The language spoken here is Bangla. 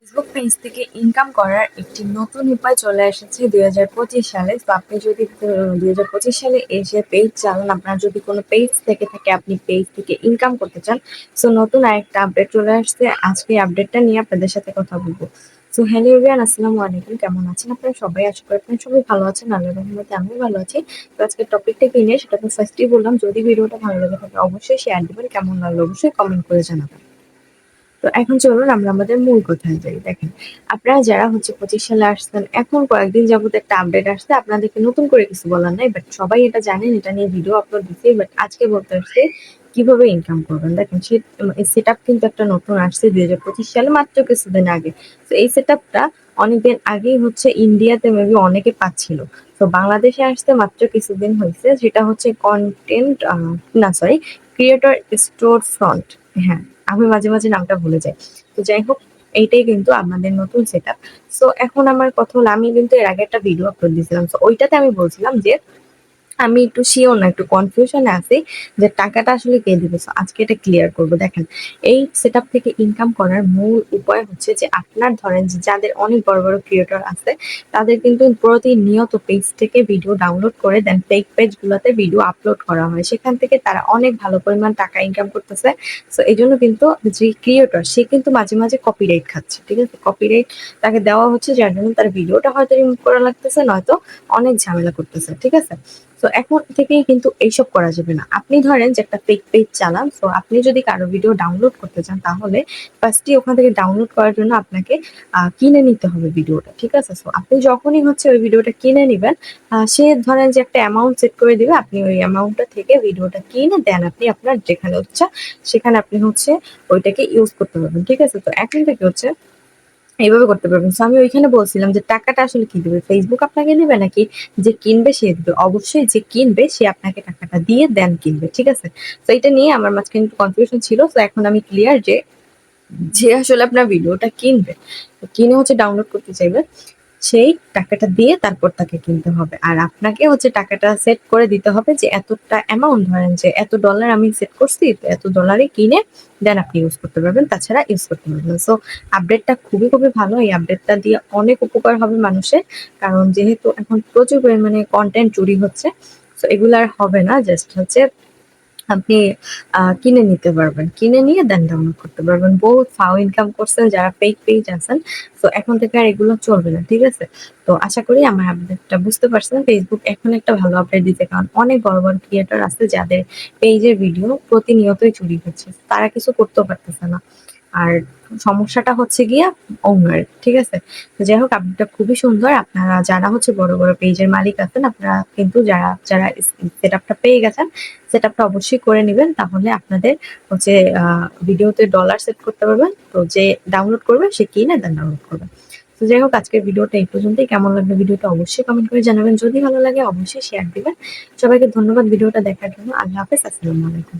ফেসবুক পেজ থেকে ইনকাম করার একটি নতুন উপায় চলে এসেছে 2025 সালে। তো আপনি যদি 2025 সালে এসে পেজ চালান, আপনার যদি কোনো পেজ থেকে থাকে, আপনি পেজ থেকে ইনকাম করতে চান, সো নতুন আরেকটা আপডেট চলে আসছে। আজকে আপডেটটা নিয়ে আপনাদের সাথে কথা বলবো। সো হ্যালো এভরিওয়ান, আসসালামু আলাইকুম। কেমন আছেন আপনারা সবাই? আশা করি আপনারা সবাই ভালো আছেন। আল্লাহর রহমতে আমিও ভালো আছি। তো আজকের টপিকটা কি নিয়ে সেটা তো ফার্স্টেই বললাম। যদি ভিডিওটা ভালো লাগে থাকে অবশ্যই শেয়ার দিবেন, কেমন লাগলো অবশ্যই কমেন্ট করে জানাবেন। তো এখন চলুন আমরা আমাদের মূল কথায় যাই। দেখেন, আপনারা যারা 25 সালে আসছেন, এখন কয়েকদিন যাবত একটা আপডেট আসছে, আপনাদেরকে নতুন করে কিছু বলার নাই, বাট সবাই এটা জানেন, এটা নিয়ে ভিডিও আপলোড দিচ্ছি, বাট আজকে বলতে আসছে কিভাবে ইনকাম করবেন। দেখেন, এই সেট আপ কিন্তু একটা নতুন আসছে 2025 সালে, মাত্র কিছুদিন আগে। তো এই সেট আপটা অনেকদিন আগেই হচ্ছে ইন্ডিয়াতে মেবি অনেকে পাচ্ছিল। তো বাংলাদেশে আসতে মাত্র কিছুদিন হয়েছে, যেটা হচ্ছে কন্টেন্ট, না সরি, ক্রিয়েটর স্টোর ফ্রন্ট। হ্যাঁ, আমি মাঝে মাঝে নামটা ভুলে যাই। তো যাই হোক, এইটাই কিন্তু আমাদের নতুন সেট আপ। সো এখন আমার কথা হলো, আমি কিন্তু এর আগে একটা ভিডিও আপলোড দিয়েছিলাম, তো ওইটাতে আমি বলছিলাম যে আমি একটু শিওর না, একটু কনফিউশনে আছি যে টাকাটা আসলে কে দিবে। So আজকে এটা ক্লিয়ার করবো। দেখেন, এই সেটআপ থেকে ইনকাম করার মূল উপায় হচ্ছে যে আপনার ধরেন যে যাদের অনেক বড় বড় ক্রিয়েটর আছে, তাদের কিন্তু প্রতিনিয়ত পেজ থেকে ভিডিও ডাউনলোড করে দেন ফেক পেজ গুলোতে ভিডিও আপলোড করা হয়, সেখান থেকে তারা অনেক ভালো পরিমাণ টাকা ইনকাম করতেছে। সো এই জন্য কিন্তু যে ক্রিয়েটর, সে কিন্তু মাঝে মাঝে কপিরাইট খাচ্ছে, ঠিক আছে? কপিরাইট তাকে দেওয়া হচ্ছে, যার জন্য তার ভিডিওটা হয়তো রিমুভ করা লাগতেছে, নয়তো অনেক ঝামেলা করতেছে, ঠিক আছে? তো এখন থেকেই কিন্তু এইসব করা যাবে না। আপনি ধরেন যে একটা ফেক পেজ চালান, সো আপনি যদি কারো ভিডিও ডাউনলোড করতে চান, তাহলে ফার্স্টে ওখান থেকে ডাউনলোড করার জন্য আপনাকে কিনে নিতে হবে ভিডিওটা, ঠিক আছে? সো আপনি যখনই হচ্ছে ওই ভিডিওটা কিনে নিবেন, সে ধরেন যে একটা অ্যামাউন্ট সেট করে দিবে, আপনি ওই অ্যামাউন্টটা থেকে ভিডিওটা কিনে দেন, আপনি আপনার যেখানে হচ্ছে সেখানে আপনি হচ্ছে ওইটাকে ইউজ করতে পারবেন, ঠিক আছে? তো এখন থেকে হচ্ছে এইভাবে করতে পারবেন। সো আমি ওইখানে বলছিলাম যে টাকাটা আসলে কি দিবে? ফেসবুক আপনাকে দিবে নাকি যে কিনবে সে দিবে? অবশ্যই যে কিনবে সে আপনাকে টাকাটা দিয়ে দেন কিনবে, ঠিক আছে? তো এটা নিয়ে আমার মাঝখানে একটু কনফিউশন ছিল। তো এখন আমি ক্লিয়ার যে যে আসলে আপনার ভিডিওটা কিনবে, তো কিনে হচ্ছে ডাউনলোড করতে চাইবে, সেই টাকাটা দিয়ে তারপর তাকে কিনতে হবে। আর আপনাকে হচ্ছে টাকাটা সেট করে দিতে হবে যে এতটা অ্যামাউন্ট, ধরেন যে এত ডলার আমি সেট করছি, তো এত ডলারে কিনে দেন আপনি ইউজ করতে পারবেন, তাছাড়া ইউজ করতে পারবেন না। সো আপডেটটা খুবই খুবই ভালো। এই আপডেটটা দিয়ে অনেক উপকার হবে মানুষের, কারণ যেহেতু এখন প্রচুর পরিমাণে কন্টেন্ট চুরি হচ্ছে, তো এগুলো আর হবে না। জাস্ট হচ্ছে আপনি কিনে নিতে পারবেন। কিনে নিয়ে দেন ডাউনলোড করতে পারবেন। বহুত ফাও ইনকাম করছেন যারা ফেক পেজ আছেন। তো এখন থেকে আর এগুলো চলবে না। ঠিক আছে? তো আশা করি আমার আপডেটটা বুঝতে পারছেন। Facebook এখন একটা ভালো আপডেট দিতে, কারণ অনেক বড়, বড় ক্রিয়েটর আছে যাদের পেজের ভিডিও প্রতিনিয়তই চুরি হচ্ছে। তারা কিছু করতেও পারতেছে না। আর সমস্যাটা হচ্ছে গিয়া ওনার, ঠিক আছে? তো যাই হোক, আপডেটটা খুবই সুন্দর। আপনারা যারা হচ্ছে বড়, বড় পেজের মালিক আছেন, আপনারা কিন্তু যারা, যারা সেটআপটা পেয়ে গেছেন, সেটআপটা অবশ্যই করে নিবেন। তাহলে আপনাদের হচ্ছে ভিডিওতে ডলার সেট করতে পারবেন। তো যে ডাউনলোড করবে সে কিনে দেন ডাউনলোড করবে। তো যাই হোক, আজকের ভিডিওটা এই পর্যন্তই। কেমন লাগলো ভিডিওটা অবশ্যই কমেন্ট করে জানাবেন। যদি ভালো লাগে অবশ্যই শেয়ার দিবেন। সবাইকে ধন্যবাদ ভিডিওটা দেখার জন্য। আল্লাহ হাফেজ। আসসালামু আলাইকুম।